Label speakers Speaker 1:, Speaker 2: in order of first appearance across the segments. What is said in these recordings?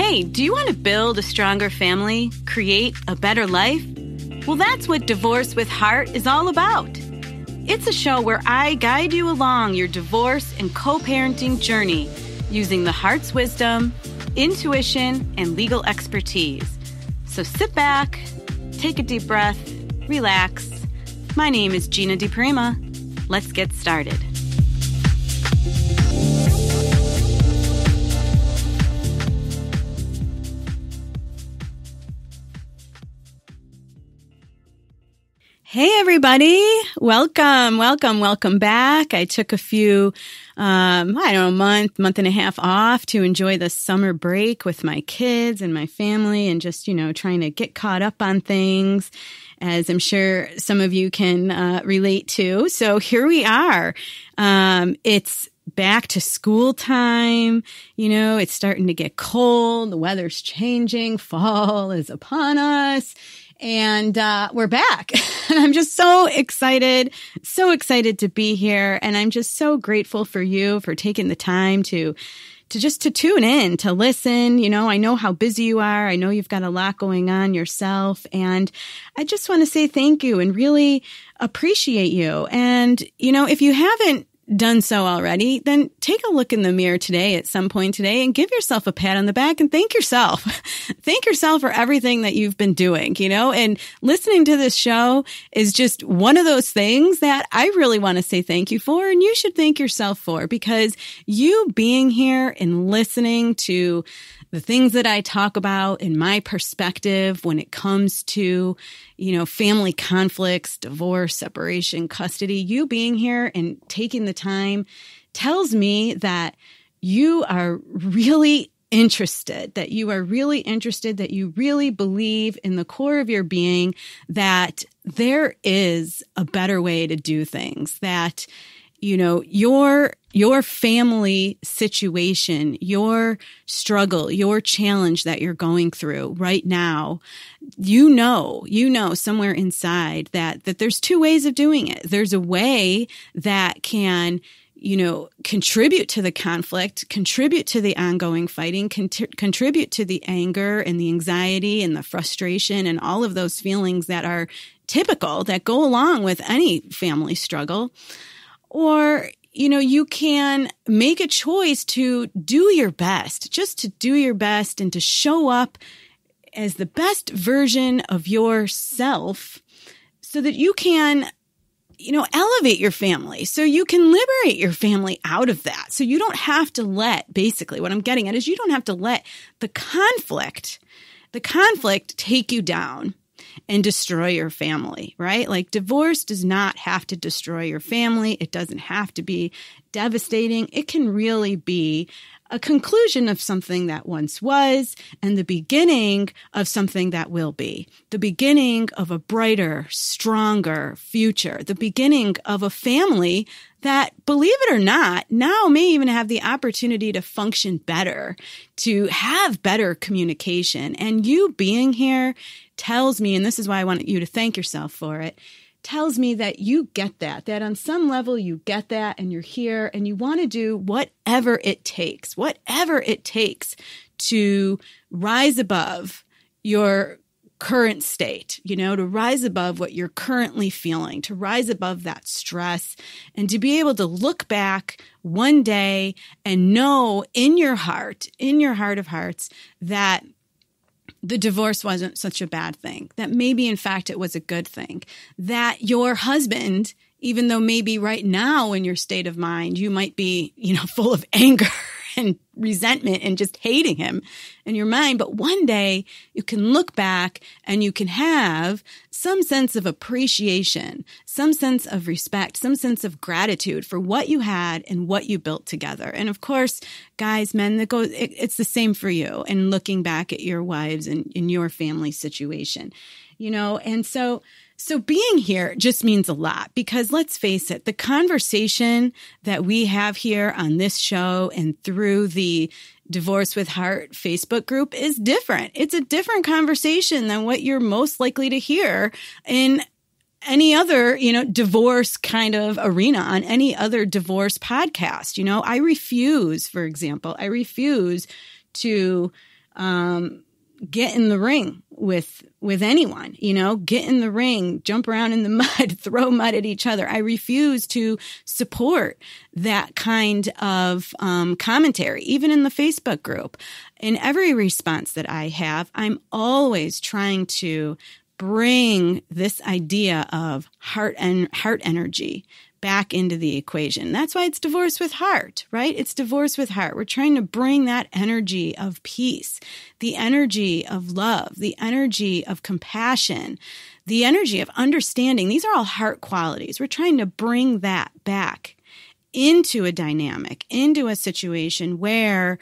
Speaker 1: Hey, do you want to build a stronger family, create a better life? Well, that's what Divorce with Heart is all about. It's a show where I guide you along your divorce and co-parenting journey using the heart's wisdom, intuition, and legal expertise. So sit back, take a deep breath, relax. My name is Gina DiPrima. Let's get started. Hey, everybody. Welcome back. I took a few, month and a half off to enjoy the summer break with my kids and my family and just, trying to get caught up on things, as I'm sure some of you can relate to. So here we are. It's back to school time. It's starting to get cold. The weather's changing. Fall is upon us. And we're back. And I'm just so excited to be here. And I'm just so grateful for you for taking the time to tune in, to listen. I know how busy you are. I know you've got a lot going on yourself. And I just want to say thank you and really appreciate you. And, if you haven't done so already, then take a look in the mirror today at some point today and give yourself a pat on the back and thank yourself. Thank yourself for everything that you've been doing, and listening to this show is just one of those things that I really want to say thank you for, and you should thank yourself for, because you being here and listening to the things that I talk about in my perspective when it comes to, family conflicts, divorce, separation, custody, you being here and taking the time tells me that you are really interested, that you really believe in the core of your being that there is a better way to do things, that your family situation, your struggle, your challenge that you're going through right now, somewhere inside that there's two ways of doing it. There's a way that can, contribute to the conflict, contribute to the ongoing fighting, contribute to the anger and the anxiety and the frustration and all of those feelings that are typical, that go along with any family struggle. Or, you can make a choice to do your best, just to do your best and to show up as the best version of yourself so that you can, elevate your family, so you can liberate your family out of that. So you don't have to basically what I'm getting at is you don't have to let the conflict take you down and destroy your family, right? Like divorce does not have to destroy your family. It doesn't have to be devastating. It can really be a conclusion of something that once was and the beginning of something that will be. The beginning of a brighter, stronger future. The beginning of a family that, believe it or not, now may even have the opportunity to function better, to have better communication. And you being here tells me, and this is why I want you to thank yourself for it, tells me that you get that on some level you get that and you're here and you want to do whatever it takes to rise above your current state, to rise above what you're currently feeling, to rise above that stress, and to be able to look back one day and know in your heart of hearts, that the divorce wasn't such a bad thing, that maybe, in fact, it was a good thing, that your husband, even though maybe right now in your state of mind, you might be, full of anger and resentment and just hating him in your mind. But one day you can look back and you can have some sense of appreciation, some sense of respect, some sense of gratitude for what you had and what you built together. And of course, guys, men, it's the same for you. And looking back at your wives and in your family situation, and so being here just means a lot, because let's face it, the conversation that we have here on this show and through the Divorce with Heart Facebook group is different. It's a different conversation than what you're most likely to hear in any other, divorce kind of arena, on any other divorce podcast. I refuse, for example, to get in the ring with anyone, get in the ring, jump around in the mud, throw mud at each other. I refuse to support that kind of commentary, even in the Facebook group. In every response that I have, I'm always trying to bring this idea of heart energy back into the equation. That's why it's Divorce with Heart, right? It's Divorce with Heart. We're trying to bring that energy of peace, the energy of love, the energy of compassion, the energy of understanding. These are all heart qualities. We're trying to bring that back into a dynamic, into a situation where,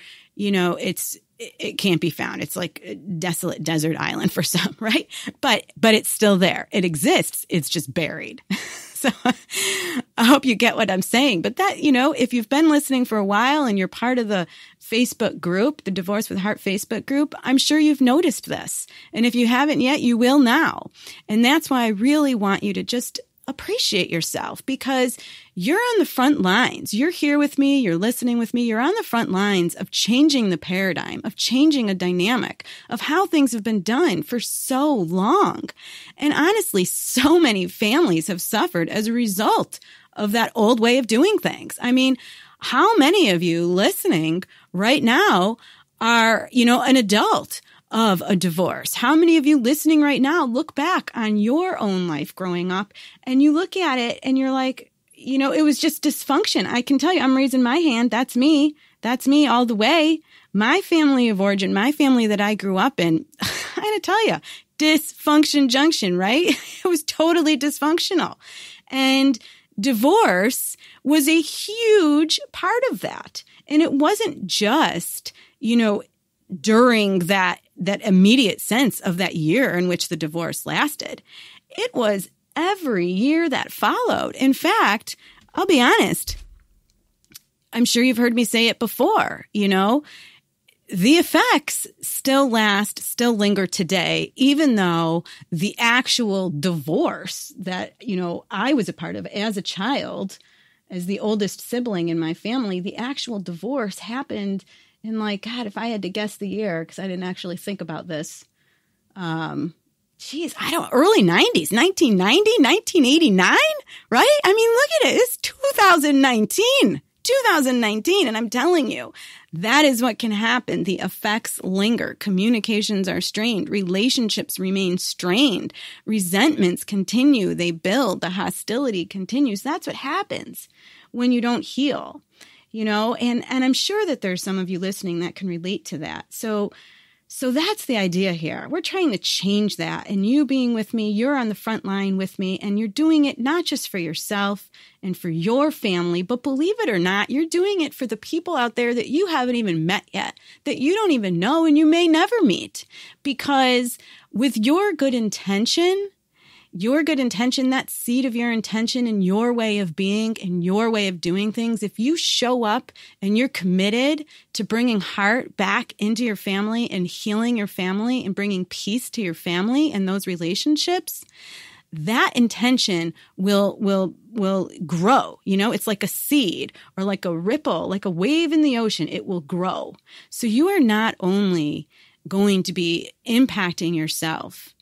Speaker 1: it can't be found. It's like a desolate desert island for some, right? But it's still there. It exists. It's just buried. So I hope you get what I'm saying. But that, if you've been listening for a while and you're part of the Facebook group, the Divorce with Heart Facebook group, I'm sure you've noticed this. And if you haven't yet, you will now. And that's why I really want you to just appreciate yourself, because you're on the front lines. You're here with me. You're listening with me. You're on the front lines of changing the paradigm, of changing a dynamic of how things have been done for so long. And honestly, so many families have suffered as a result of that old way of doing things. I mean, how many of you listening right now are, an adult of a divorce? How many of you listening right now look back on your own life growing up and you look at it and you're like, it was just dysfunction. I can tell you, I'm raising my hand. That's me. That's me all the way. My family of origin, my family that I grew up in, I gotta tell you, dysfunction junction, right? It was totally dysfunctional. And divorce was a huge part of that. And it wasn't just, during that immediate sense of that year in which the divorce lasted. It was every year that followed. In fact, I'll be honest, I'm sure you've heard me say it before, the effects still last, still linger today, even though the actual divorce that, I was a part of as a child, as the oldest sibling in my family, the actual divorce happened in God, if I had to guess the year, because I didn't actually think about this, early 90s, 1990, 1989, right? I mean, look at it. It's 2019, and I'm telling you, that is what can happen. The effects linger. Communications are strained. Relationships remain strained. Resentments continue. They build. The hostility continues. That's what happens when you don't heal. And I'm sure that there's some of you listening that can relate to that. So that's the idea here. We're trying to change that. And you being with me, you're on the front line with me, and you're doing it not just for yourself and for your family, but believe it or not, you're doing it for the people out there that you haven't even met yet, that you don't even know, and you may never meet. Because with your good intention, that seed of your intention and your way of being and your way of doing things, if you show up and you're committed to bringing heart back into your family and healing your family and bringing peace to your family and those relationships, that intention will grow. It's like a seed or like a ripple, like a wave in the ocean. It will grow. So you are not only going to be impacting yourself,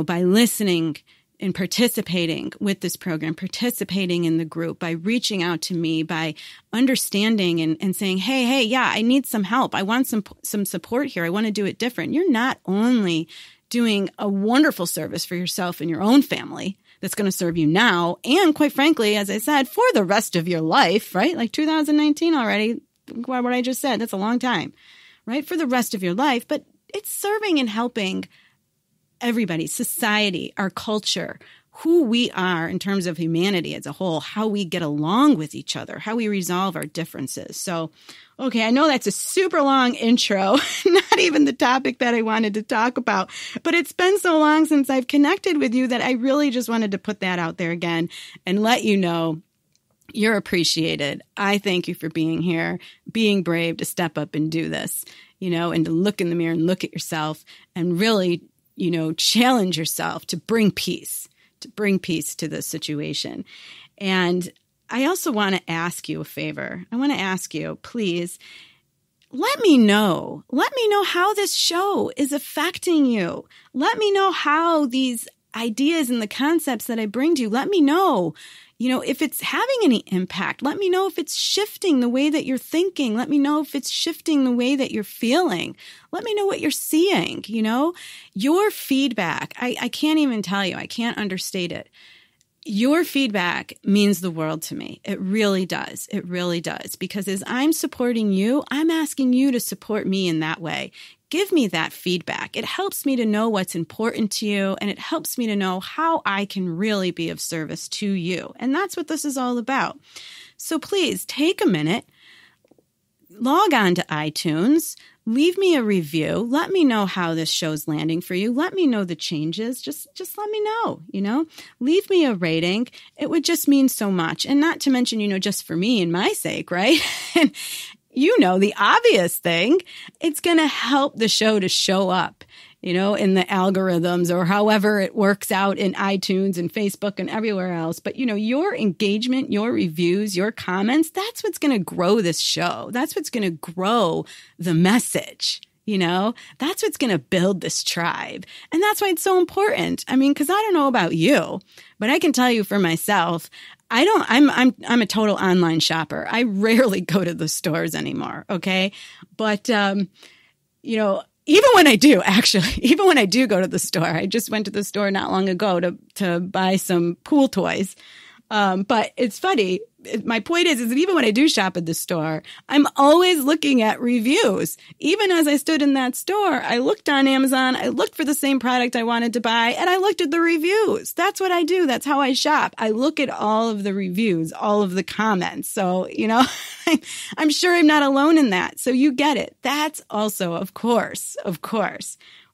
Speaker 1: by listening and participating with this program, participating in the group, by reaching out to me, by understanding and saying, hey, yeah, I need some help. I want some support here. I want to do it different. You're not only doing a wonderful service for yourself and your own family that's going to serve you now, and quite frankly, as I said, for the rest of your life, right? Like 2019 already, what I just said, that's a long time, right? For the rest of your life, but it's serving and helping everybody, society, our culture, who we are in terms of humanity as a whole, how we get along with each other, how we resolve our differences. So, okay, I know that's a super long intro, not even the topic that I wanted to talk about, but it's been so long since I've connected with you that I really just wanted to put that out there again and let you know you're appreciated. I thank you for being here, being brave to step up and do this, and to look in the mirror and look at yourself and really challenge yourself to bring peace to the situation. And I also want to ask you a favor. I want to ask you, please, let me know. Let me know how this show is affecting you. Let me know how these ideas and the concepts that I bring to you, let me know, if it's having any impact. Let me know if it's shifting the way that you're thinking. Let me know if it's shifting the way that you're feeling. Let me know what you're seeing, Your feedback, I can't even tell you. I can't understate it. Your feedback means the world to me. It really does. It really does. Because as I'm supporting you, I'm asking you to support me in that way. Give me that feedback. It helps me to know what's important to you, and it helps me to know how I can really be of service to you. And that's what this is all about. So please take a minute, log on to iTunes, leave me a review. Let me know how this show's landing for you. Let me know the changes. Just let me know, Leave me a rating. It would just mean so much. And not to mention, just for me and my sake, right? And the obvious thing, it's going to help the show to show up, in the algorithms or however it works out in iTunes and Facebook and everywhere else. But, your engagement, your reviews, your comments, that's what's going to grow this show. That's what's going to grow the message. That's what's going to build this tribe. And that's why it's so important. Because I don't know about you, but I can tell you for myself, I'm a total online shopper. I rarely go to the stores anymore. Okay. But, even when I do go to the store, I just went to the store not long ago to buy some pool toys. But it's funny. My point is that even when I do shop at the store, I'm always looking at reviews. Even as I stood in that store, I looked on Amazon, I looked for the same product I wanted to buy, and I looked at the reviews. That's what I do. That's how I shop. I look at all of the reviews, all of the comments. So, I'm sure I'm not alone in that. So you get it. That's also, of course,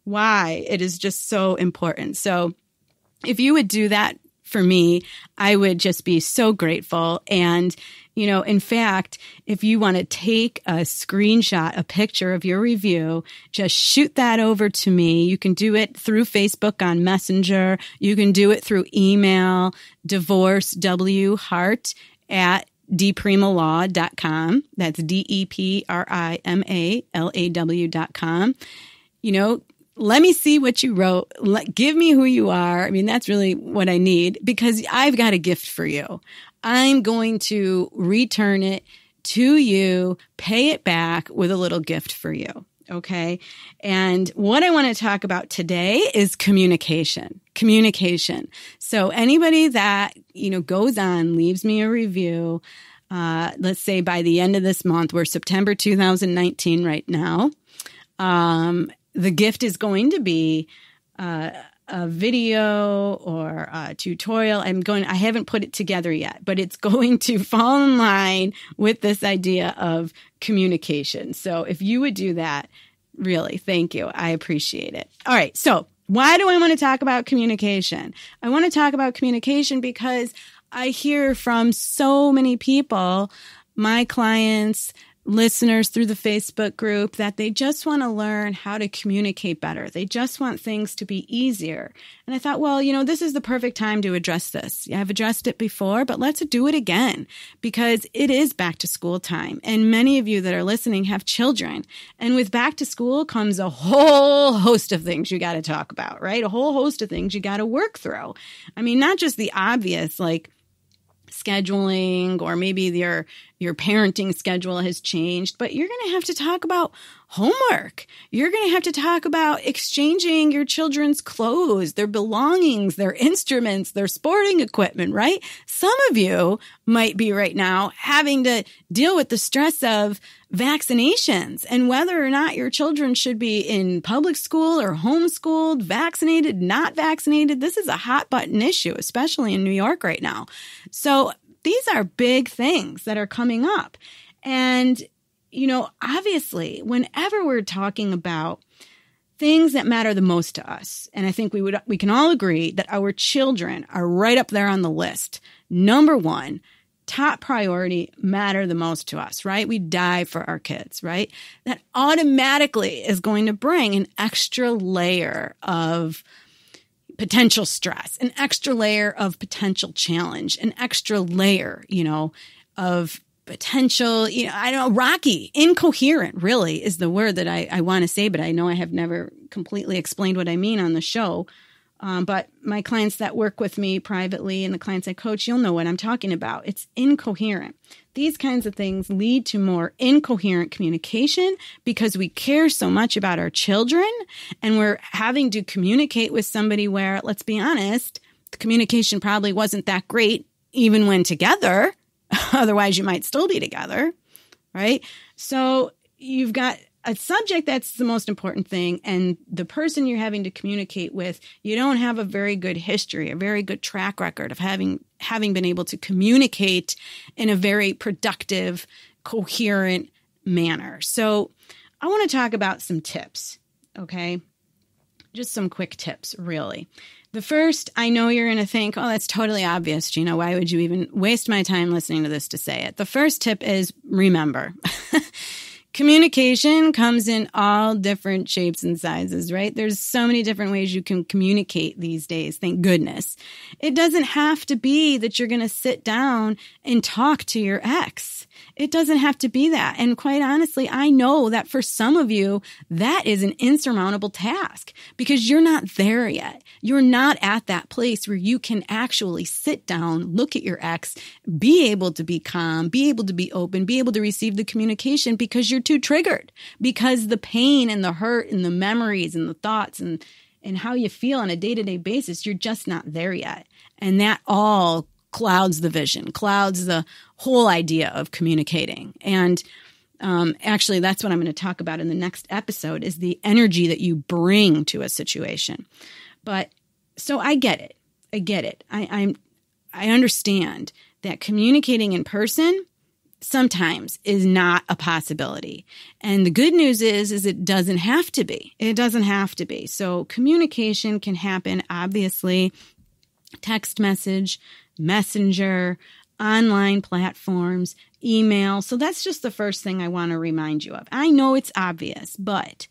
Speaker 1: why it is just so important. So if you would do that for me, I would just be so grateful. And, in fact, if you want to take a screenshot, a picture of your review, just shoot that over to me. You can do it through Facebook on Messenger. You can do it through email, divorcewhart@deprimalaw.com. That's DEPRIMALAW.com. Let me see what you wrote. Give me who you are. That's really what I need, because I've got a gift for you. I'm going to return it to you, pay it back with a little gift for you. Okay. And what I want to talk about today is communication. So anybody that, goes on, leaves me a review, let's say by the end of this month, we're September 2019 right now. The gift is going to be a video or a tutorial. I haven't put it together yet, but it's going to fall in line with this idea of communication. So if you would do that, really, thank you. I appreciate it. All right. So why do I want to talk about communication? I want to talk about communication because I hear from so many people, my clients, listeners through the Facebook group, that they just want to learn how to communicate better. They just want things to be easier. And I thought, well, this is the perfect time to address this. I've addressed it before, but let's do it again, because it is back to school time. And many of you that are listening have children. And with back to school comes a whole host of things you got to talk about, right? A whole host of things you got to work through. Not just the obvious, like scheduling, or maybe your parenting schedule has changed, but you're going to have to talk about homework. You're going to have to talk about exchanging your children's clothes, their belongings, their instruments, their sporting equipment, right? Some of you might be right now having to deal with the stress of vaccinations and whether or not your children should be in public school or homeschooled, vaccinated, not vaccinated. This is a hot button issue, especially in New York right now. So these are big things that are coming up. And, obviously, whenever we're talking about things that matter the most to us, and I think we can all agree that our children are right up there on the list. Number one, top priority, matter the most to us, right? We die for our kids, right? That automatically is going to bring an extra layer of potential stress, an extra layer of potential challenge, an extra layer, of potential, I don't know, rocky, incoherent really is the word that I want to say, but I know I have never completely explained what I mean on the show. But my clients that work with me privately and the clients I coach, you'll know what I'm talking about. It's incoherent. These kinds of things lead to more incoherent communication because we care so much about our children and we're having to communicate with somebody where, let's be honest, the communication probably wasn't that great even when together. Otherwise, you might still be together, right? So you've got a subject that's the most important thing, and the person you're having to communicate with, you don't have a very good history, a very good track record of having been able to communicate in a very productive, coherent manner. So I want to talk about some tips, okay? Just some quick tips, really. The first, I know you're going to think, oh, that's totally obvious, Gina. Why would you even waste my time listening to this to say it? The first tip is remember. Communication comes in all different shapes and sizes, right? There's so many different ways you can communicate these days, thank goodness. It doesn't have to be that you're going to sit down and talk to your ex. It doesn't have to be that. And quite honestly, I know that for some of you, that is an insurmountable task because you're not there yet. You're not at that place where you can actually sit down, look at your ex, be able to be calm, be able to be open, be able to receive the communication because you're too triggered, because the pain and the hurt and the memories and the thoughts and how you feel on a day-to-day basis, you're just not there yet. And that all clouds the vision, clouds the whole idea of communicating. And actually, that's what I'm going to talk about in the next episode is the energy that you bring to a situation. But so I get it. I understand that communicating in person sometimes is not a possibility. And the good news is it doesn't have to be. It doesn't have to be. So communication can happen, obviously, text message, messenger, online platforms, email. So that's just the first thing I want to remind you of. I know it's obvious, but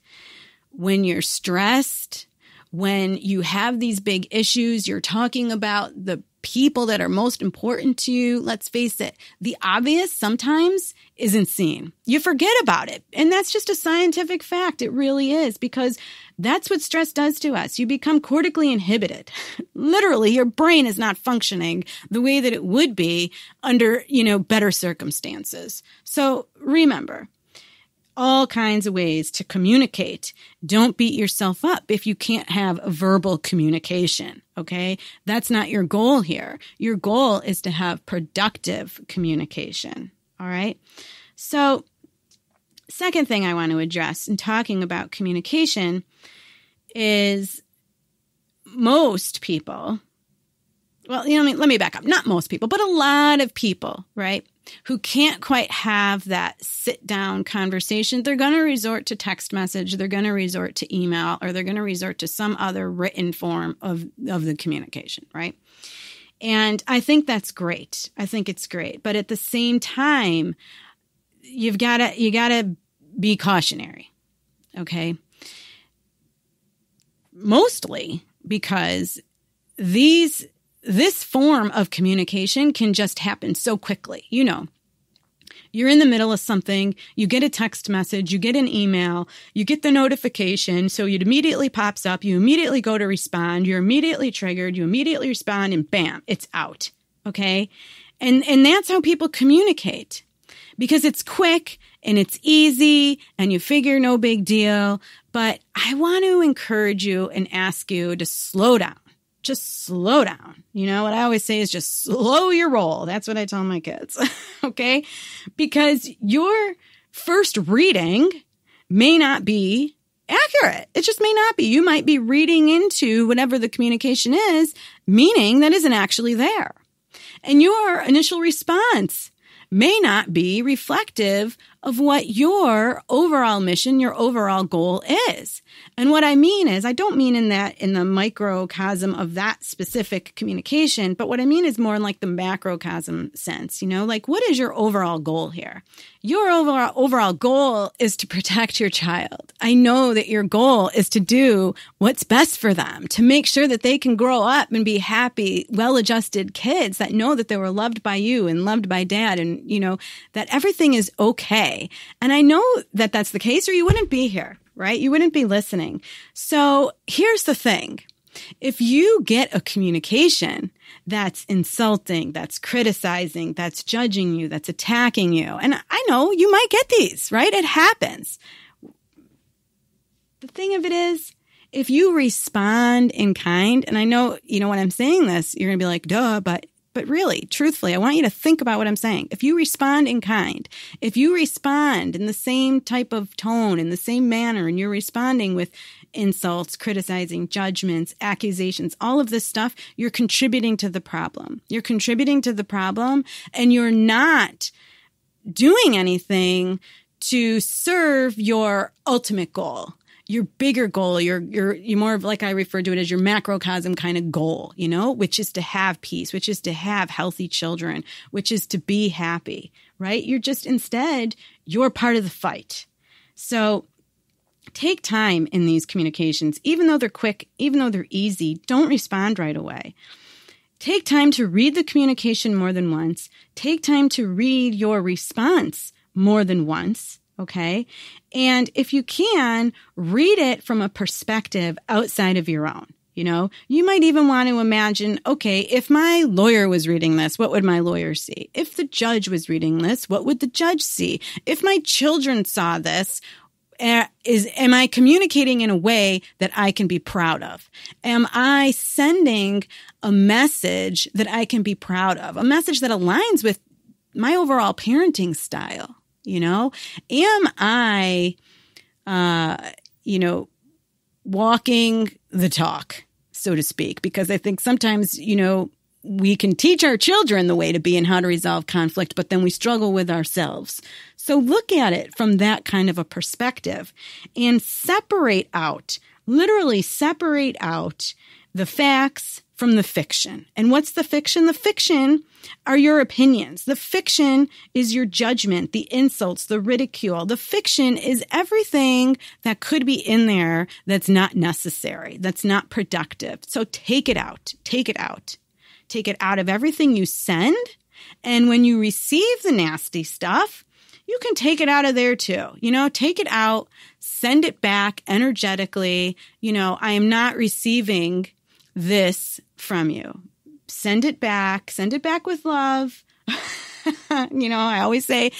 Speaker 1: when you're stressed, when you have these big issues, you're talking about the people that are most important to you, let's face it, the obvious sometimes isn't seen. You forget about it. And that's just a scientific fact. It really is, because that's what stress does to us. You become cortically inhibited. Literally, your brain is not functioning the way that it would be under, better circumstances. So remember, all kinds of ways to communicate. Don't beat yourself up if you can't have a verbal communication, okay? That's not your goal here. Your goal is to have productive communication, all right? So, second thing I want to address in talking about communication is most people, let me back up. Not most people, but a lot of people, right, who can't quite have that sit-down conversation, they're going to resort to text message, they're going to resort to email, or they're going to resort to some other written form of the communication, right? And I think that's great. I think it's great. But at the same time, you got to be cautionary, okay? Mostly because this form of communication can just happen so quickly. You're in the middle of something, you get a text message, you get an email, you get the notification, so it immediately pops up, you immediately go to respond, you're immediately triggered, you immediately respond, and bam, it's out, okay? And that's how people communicate, because it's quick and it's easy and you figure no big deal. But I want to encourage you and ask you to slow down. Just slow down. What I always say is just slow your roll. That's what I tell my kids. Okay? Because your first reading may not be accurate. It just may not be. You might be reading into whatever the communication is, meaning that isn't actually there. And your initial response may not be reflective of what your overall mission, your overall goal is. And what I mean is, I don't mean in the microcosm of that specific communication, but what I mean is more in like the macrocosm sense, like what is your overall goal here? your overall goal is to protect your child. I know that your goal is to do what's best for them, to make sure that they can grow up and be happy, well-adjusted kids that know that they were loved by you and loved by dad and, that everything is okay. And I know that that's the case or you wouldn't be here, right? You wouldn't be listening. So here's the thing. If you get a communication that's insulting, that's criticizing, that's judging you, that's attacking you, and I know you might get these, right? It happens. The thing of it is, if you respond in kind, and I know, when I'm saying this, you're going to be like, duh, but really, truthfully, I want you to think about what I'm saying. If you respond in kind, if you respond in the same type of tone, in the same manner, and you're responding with insults, criticizing, judgments, accusations, all of this stuff, you're contributing to the problem. You're contributing to the problem, and you're not doing anything to serve your ultimate goal. Your bigger goal, you're more of, like I refer to it as your macrocosm kind of goal, which is to have peace, which is to have healthy children, which is to be happy, right? You're part of the fight. So take time in these communications, even though they're quick, even though they're easy, don't respond right away. Take time to read the communication more than once. Take time to read your response more than once. Okay. And if you can, read it from a perspective outside of your own. You might even want to imagine, okay, if my lawyer was reading this, what would my lawyer see? If the judge was reading this, what would the judge see? If my children saw this, am I communicating in a way that I can be proud of? Am I sending a message that I can be proud of? A message that aligns with my overall parenting style? Am I, walking the talk, so to speak? Because I think sometimes, we can teach our children the way to be and how to resolve conflict, but then we struggle with ourselves. So look at it from that kind of a perspective and literally separate out the facts from the fiction. And what's the fiction? The fiction are your opinions. The fiction is your judgment, the insults, the ridicule. The fiction is everything that could be in there that's not necessary, that's not productive. So take it out. Take it out. Take it out of everything you send. And when you receive the nasty stuff, you can take it out of there too. Take it out, send it back energetically. I am not receiving this from you. Send it back with love. I always say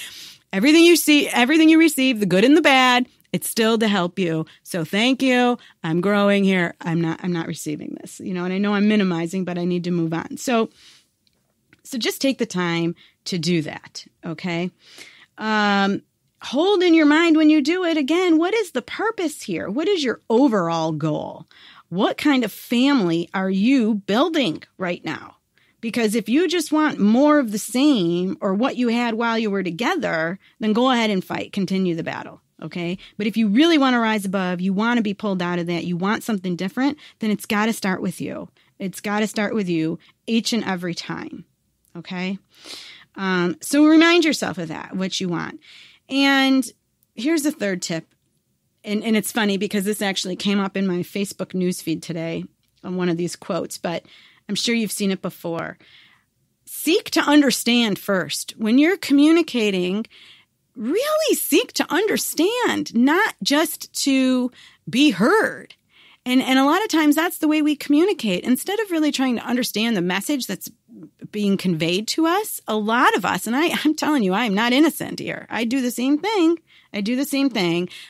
Speaker 1: everything you receive, the good and the bad, it's still to help you. So thank you. I'm growing here. I'm not receiving this, and I know I'm minimizing, but I need to move on. So just take the time to do that. Okay. Hold in your mind when you do it again, what is the purpose here? What is your overall goal? What kind of family are you building right now? Because if you just want more of the same or what you had while you were together, then go ahead and fight, continue the battle. Okay. But if you really want to rise above, you want to be pulled out of that, you want something different, then it's got to start with you. It's got to start with you each and every time. Okay. So remind yourself of that, what you want. And here's the third tip. And it's funny because this actually came up in my Facebook newsfeed today on one of these quotes, but I'm sure you've seen it before. Seek to understand first. When you're communicating, really seek to understand, not just to be heard. And a lot of times that's the way we communicate. Instead of really trying to understand the message that's being conveyed to us, a lot of us, and I'm telling you, I'm not innocent here. I do the same thing.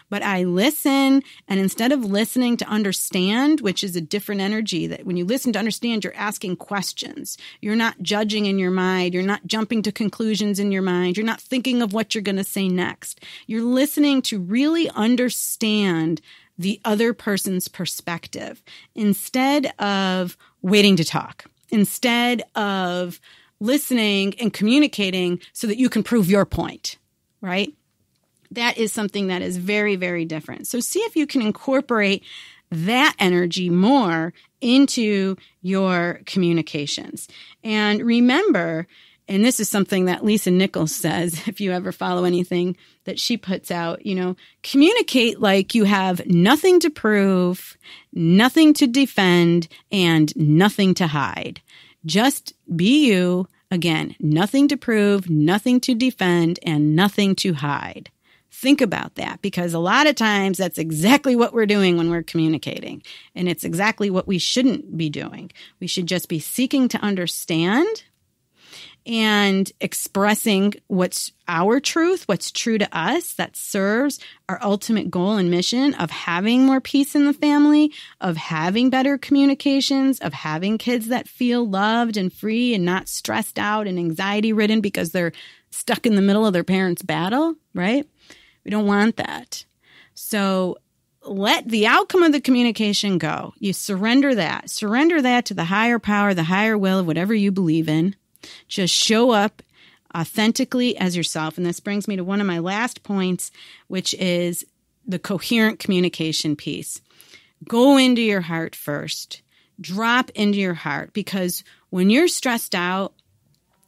Speaker 1: But I listen, and instead of listening to understand, which is a different energy, that when you listen to understand, you're asking questions. You're not judging in your mind. You're not jumping to conclusions in your mind. You're not thinking of what you're going to say next. You're listening to really understand the other person's perspective instead of waiting to talk, instead of listening and communicating so that you can prove your point, right? That is something that is very, very different. So see if you can incorporate that energy more into your communications. And remember, And this is something that Lisa Nichols says, if you ever follow anything that she puts out, communicate like you have nothing to prove, nothing to defend, and nothing to hide. Just be you. Again, nothing to prove, nothing to defend, and nothing to hide. Think about that, because a lot of times that's exactly what we're doing when we're communicating. And it's exactly what we shouldn't be doing. We should just be seeking to understand and expressing what's our truth, what's true to us, that serves our ultimate goal and mission of having more peace in the family, of having better communications, of having kids that feel loved and free and not stressed out and anxiety ridden because they're stuck in the middle of their parents' battle, right? We don't want that. So let the outcome of the communication go. You surrender that. Surrender that to the higher power, the higher will of whatever you believe in. Just show up authentically as yourself. And this brings me to one of my last points, which is the coherent communication piece. Go into your heart first. Drop into your heart, because when you're stressed out,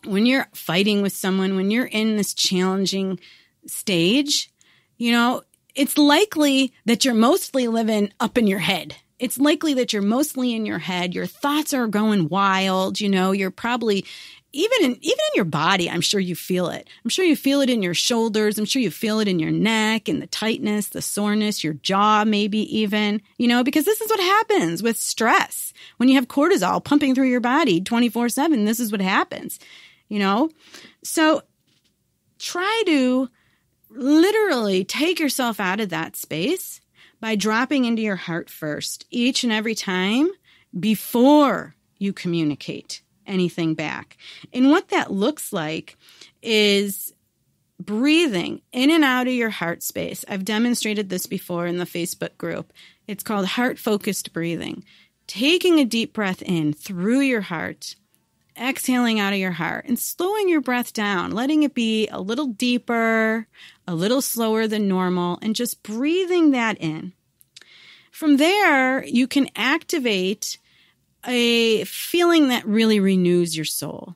Speaker 1: when you're fighting with someone, when you're in this challenging stage, it's likely that you're mostly living up in your head. It's likely that you're mostly in your head. Your thoughts are going wild. You're probably even in your body. I'm sure you feel it. I'm sure you feel it in your shoulders. I'm sure you feel it in your neck and the tightness, the soreness, your jaw, maybe even, because this is what happens with stress. When you have cortisol pumping through your body 24/7, this is what happens, So try to literally take yourself out of that space by dropping into your heart first each and every time before you communicate anything back. And what that looks like is breathing in and out of your heart space. I've demonstrated this before in the Facebook group. It's called heart-focused breathing. Taking a deep breath in through your heart, exhaling out of your heart, and slowing your breath down, letting it be a little deeper, a little slower than normal, and just breathing that in. From there, you can activate a feeling that really renews your soul.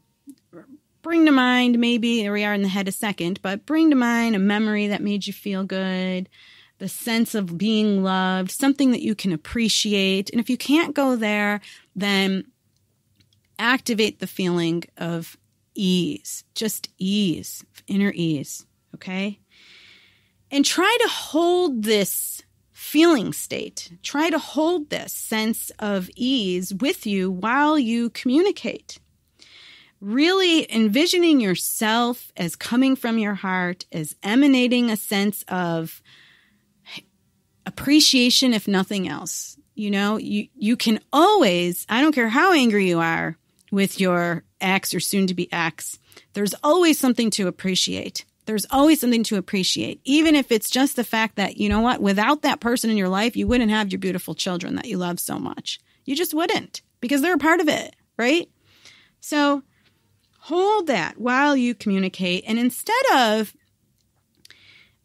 Speaker 1: Bring to mind, maybe, there we are in the head a second, but bring to mind a memory that made you feel good, the sense of being loved, something that you can appreciate. And if you can't go there, then activate the feeling of ease, just ease, inner ease, okay? And try to hold this feeling state. Try to hold this sense of ease with you while you communicate. Really envisioning yourself as coming from your heart, as emanating a sense of appreciation, if nothing else. You can always, I don't care how angry you are with your ex or soon-to-be ex, there's always something to appreciate. There's always something to appreciate, even if it's just the fact that, without that person in your life, you wouldn't have your beautiful children that you love so much. You just wouldn't, because they're a part of it, right? So hold that while you communicate. And instead of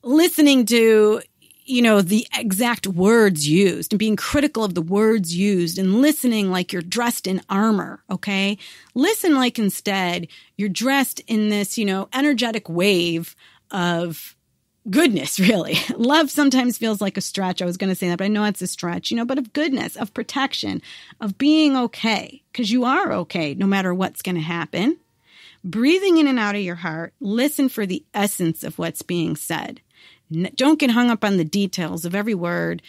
Speaker 1: listening to, the exact words used and being critical of the words used and listening like you're dressed in armor, okay? Listen like instead you're dressed in this, energetic wave of goodness, really. Love sometimes feels like a stretch. I was going to say that, but I know it's a stretch, but of goodness, of protection, of being okay, because you are okay no matter what's going to happen. Breathing in and out of your heart, listen for the essence of what's being said. Don't get hung up on the details of every word.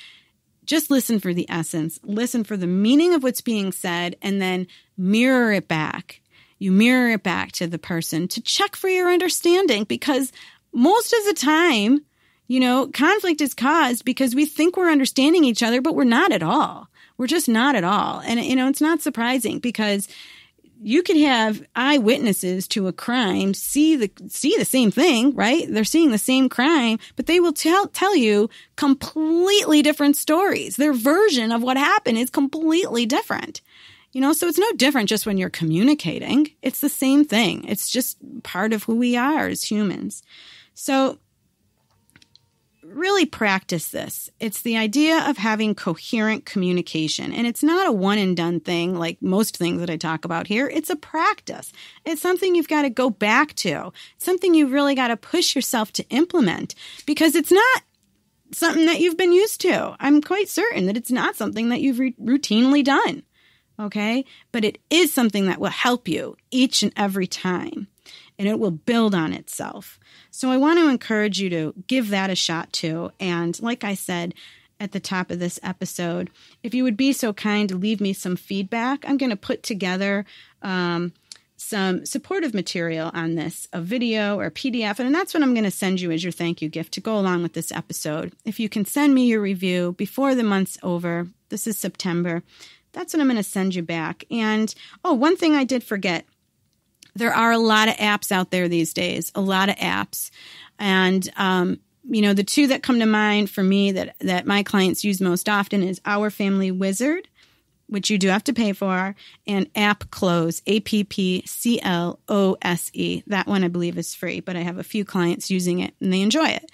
Speaker 1: Just listen for the essence. Listen for the meaning of what's being said, and then mirror it back. You mirror it back to the person to check for your understanding, because most of the time, conflict is caused because we think we're understanding each other, but we're not at all. We're just not at all. And, it's not surprising, because you could have eyewitnesses to a crime see the same thing, right? They're seeing the same crime, but they will tell you completely different stories. Their version of what happened is completely different. So it's no different just when you're communicating. It's the same thing. It's just part of who we are as humans. So really practice this. It's the idea of having coherent communication. And it's not a one and done thing like most things that I talk about here. It's a practice. It's something you've got to go back to. It's something you really got to push yourself to implement because it's not something that you've been used to. I'm quite certain that it's not something that you've routinely done. Okay? But it is something that will help you each and every time. And it will build on itself. So I want to encourage you to give that a shot too. And like I said at the top of this episode, if you would be so kind to leave me some feedback, I'm going to put together some supportive material on this, a video or a PDF. And that's what I'm going to send you as your thank you gift to go along with this episode. If you can send me your review before the month's over, this is September, that's what I'm going to send you back. And, one thing I did forget. There are a lot of apps out there these days, a lot of apps. And, the two that come to mind for me that my clients use most often is Our Family Wizard, which you do have to pay for, and AppClose, AppClose. That one I believe is free, but I have a few clients using it and they enjoy it.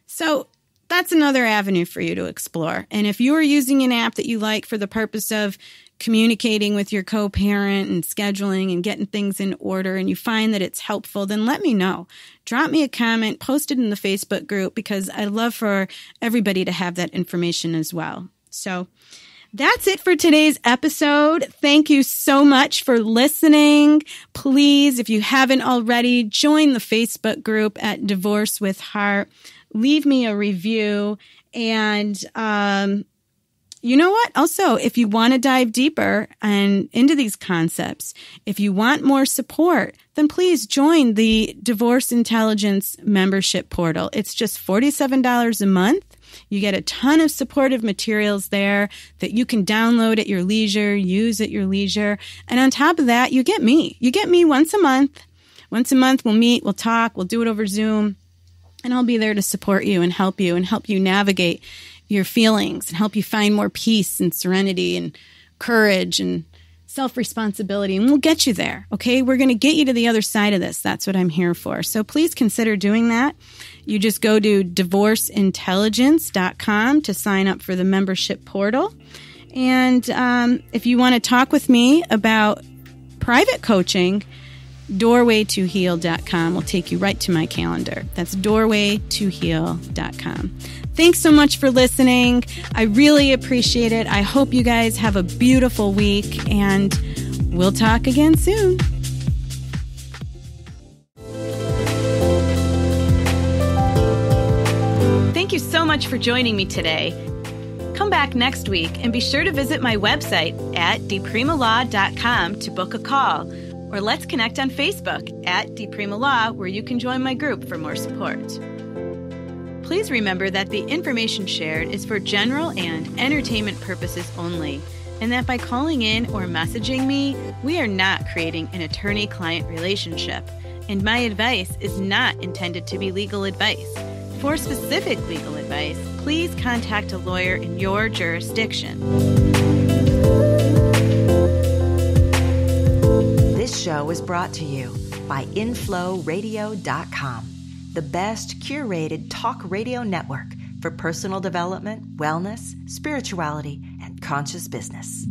Speaker 1: So that's another avenue for you to explore. And if you are using an app that you like for the purpose of communicating with your co-parent and scheduling and getting things in order and you find that it's helpful, then let me know. Drop me a comment, post it in the Facebook group because I'd love for everybody to have that information as well. So that's it for today's episode. Thank you so much for listening. Please, if you haven't already, join the Facebook group at Divorce with Heart. Leave me a review and, you know what? Also, if you want to dive deeper and into these concepts, if you want more support, then please join the Divorce Intelligence membership portal. It's just $47 a month. You get a ton of supportive materials there that you can download at your leisure, use at your leisure. And on top of that, you get me. You get me once a month. Once a month, we'll meet, we'll talk, we'll do it over Zoom. And I'll be there to support you and help you navigate your feelings and help you find more peace and serenity and courage and self-responsibility. And we'll get you there, okay? We're going to get you to the other side of this. That's what I'm here for. So please consider doing that. You just go to divorceintelligence.com to sign up for the membership portal. And if you want to talk with me about private coaching, doorwaytoheal.com will take you right to my calendar. That's doorwaytoheal.com. Thanks so much for listening. I really appreciate it. I hope you guys have a beautiful week, and we'll talk again soon. Thank you so much for joining me today. Come back next week and be sure to visit my website at dpremalaw.com to book a call, or let's connect on Facebook at dpremalaw, where you can join my group for more support. Please remember that the information shared is for general and entertainment purposes only, and that by calling in or messaging me, we are not creating an attorney-client relationship, and my advice is not intended to be legal advice. For specific legal advice, please contact a lawyer in your jurisdiction.
Speaker 2: This show is brought to you by InflowRadio.com, the best curated talk radio network for personal development, wellness, spirituality, and conscious business.